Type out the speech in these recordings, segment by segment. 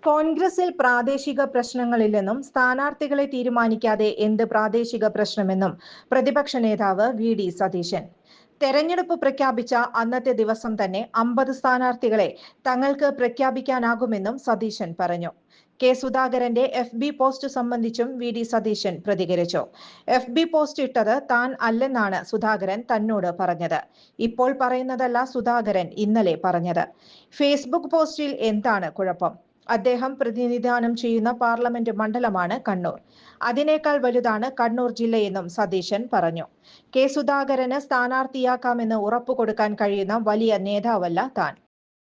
കോൺഗ്രസിൽ പ്രാദേശിക പ്രശ്നങ്ങളില്ലെന്നും സ്ഥാനാർത്ഥികളെ തീരുമാനിക്കാതെ എന്ത് പ്രാദേശിക പ്രശ്നമെന്നും പ്രതിപക്ഷ നേതാവ് വി.ഡി. സതീശൻ. തെരഞ്ഞെടുപ്പ് പ്രഖ്യാപിച്ച അന്നത്തെ ദിവസം തന്നെ 50 സ്ഥാനാർത്ഥികളെ തങ്ങൾക്ക് പ്രഖ്യാപിക്കാനാകുമെന്നും സതീശൻ പറഞ്ഞു. കെ സുധാകരന്റെ FB പോസ്റ്റ് സംബന്ധിച്ചും വി.ഡി. സതീശൻ പ്രതികരിച്ചു. FB പോസ്റ്റ് ഇട്ടത് താൻ അല്ലെന്നാണ് സുധാകരൻ തന്നോട് പറഞ്ഞത്. ഇപ്പോൾ പറയുന്നതല്ല സുധാകരൻ ഇന്നലെ പറഞ്ഞത്. ഫേസ്ബുക്ക് പോസ്റ്റിൽ എന്താണ് കുഴപ്പം? അദ്ദേഹം പ്രതിനിധാനം ചെയ്യുന്ന പാർലമെന്റ് മണ്ഡലമാണ് കണ്ണൂർ. അതിനേക്കാൾ വലുതാണ് കണ്ണൂർ ജില്ലയെന്നും സതീശൻ പറഞ്ഞു. കെ സുധാകരന് സ്ഥാനാർത്ഥിയാക്കാമെന്ന് ഉറപ്പുകൊടുക്കാൻ കഴിയുന്ന വലിയ നേതാവല്ല താൻ.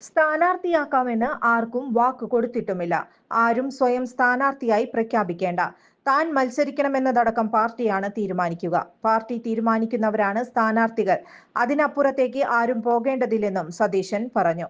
സ്ഥാനാർത്ഥിയാക്കാമെന്ന് ആർക്കും വാക്ക് കൊടുത്തിട്ടുമില്ല. ആരും സ്വയം സ്ഥാനാർത്ഥിയായി പ്രഖ്യാപിക്കേണ്ട. താൻ മത്സരിക്കണമെന്നതടക്കം പാർട്ടിയാണ് തീരുമാനിക്കുക. പാർട്ടി തീരുമാനിക്കുന്നവരാണ് സ്ഥാനാർത്ഥികൾ. അതിനപ്പുറത്തേക്ക് ആരും പോകേണ്ടതില്ലെന്നും സതീശൻ പറഞ്ഞു.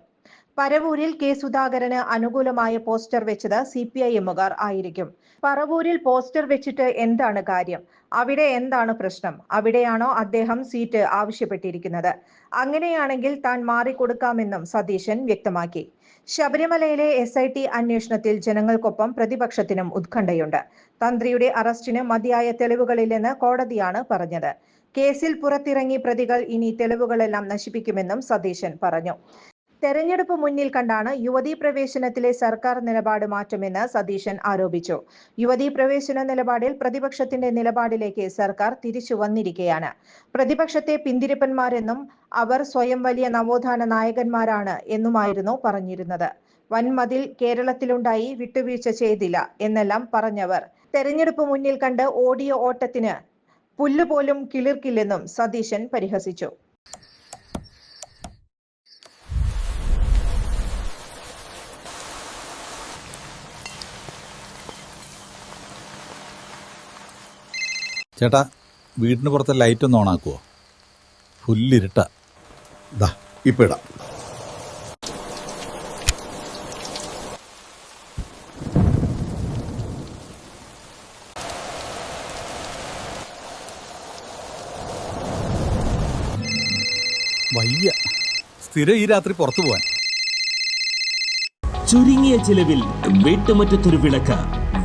പരവൂരിൽ കെ സുധാകരന് അനുകൂലമായ പോസ്റ്റർ വെച്ചത് CPIM-കാർ ആയിരിക്കും. പറവൂരിൽ പോസ്റ്റർ വെച്ചിട്ട് എന്താണ് കാര്യം? അവിടെ എന്താണ് പ്രശ്നം? അവിടെയാണോ അദ്ദേഹം സീറ്റ് ആവശ്യപ്പെട്ടിരിക്കുന്നത്? അങ്ങനെയാണെങ്കിൽ താൻ മാറിക്കൊടുക്കാമെന്നും സതീശൻ വ്യക്തമാക്കി. ശബരിമലയിലെ SIT അന്വേഷണത്തിൽ ജനങ്ങൾക്കൊപ്പം പ്രതിപക്ഷത്തിനും ഉത്കണ്ഠയുണ്ട്. തന്ത്രിയുടെ അറസ്റ്റിന് മതിയായ തെളിവുകളില്ലെന്ന് കോടതിയാണ് പറഞ്ഞത്. കേസിൽ പുറത്തിറങ്ങി പ്രതികൾ ഇനി തെളിവുകളെല്ലാം നശിപ്പിക്കുമെന്നും സതീശൻ പറഞ്ഞു. തെരഞ്ഞെടുപ്പ് മുന്നിൽ കണ്ടാണ് യുവതീ പ്രവേശനത്തിലെ സർക്കാർ നിലപാട് മാറ്റുമെന്ന് സതീശൻ ആരോപിച്ചു. യുവതീ പ്രവേശന നിലപാടിൽ പ്രതിപക്ഷത്തിന്റെ നിലപാടിലേക്ക് സർക്കാർ തിരിച്ചു വന്നിരിക്കുകയാണ്. പ്രതിപക്ഷത്തെ പിന്തിരിപ്പന്മാരെന്നും അവർ സ്വയം വലിയ നവോത്ഥാന നായകന്മാരാണ് എന്നുമായിരുന്നു പറഞ്ഞിരുന്നത്. വൻമതിൽ കേരളത്തിലുണ്ടായി, വിട്ടുവീഴ്ച ചെയ്തില്ല എന്നെല്ലാം പറഞ്ഞവർ തെരഞ്ഞെടുപ്പ് മുന്നിൽ കണ്ട് ഓടിയ ഓട്ടത്തിന് പുല്ലുപോലും കിളിർക്കില്ലെന്നും സതീശൻ പരിഹസിച്ചു. ചേട്ടാ, വീടിന് പുറത്തെ ലൈറ്റ് ഒന്ന് ഓണാക്കുവോ? ഫുല്ലിരുട്ട. ഇപ്പം ഇടാം. വയ്യ, സ്ഥിരം ഈ രാത്രി പുറത്തു പോവാൻ. ചുരുങ്ങിയ ചിലവിൽ വീട്ടുമുറ്റത്തൊരു വിളക്ക്.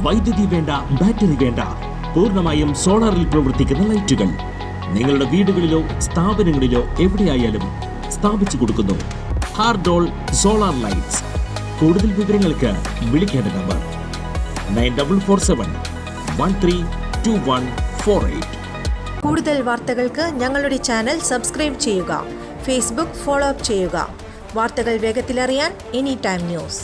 വൈദ്യുതി വേണ്ട, ബാറ്ററി വേണ്ട. പൂർണ്ണമായും സോളാറിൽ പ്രവർത്തിക്കുന്ന ലൈറ്റുകൾ നിങ്ങളുടെ വീടുകളിലോ സ്ഥാപനങ്ങളിലോ എവിടെയായാലും സ്ഥാപിച്ചു കൊടുക്കുന്നു. ഹാർഡോൾ സോളാർ ലൈറ്റ്സ്. കൂടുതൽ വിവരങ്ങൾക്ക് വിളിക്കേണ്ട നമ്പർ 9447132148. കൂടുതൽ വാർത്തകൾക്ക് ഞങ്ങളുടെ ചാനൽ സബ്സ്ക്രൈബ് ചെയ്യുക. ഫേസ്ബുക്ക് ഫോളോ അപ്പ് ചെയ്യുക. വാർത്തകൾ വേഗത്തിലറിയാൻ Anytime News.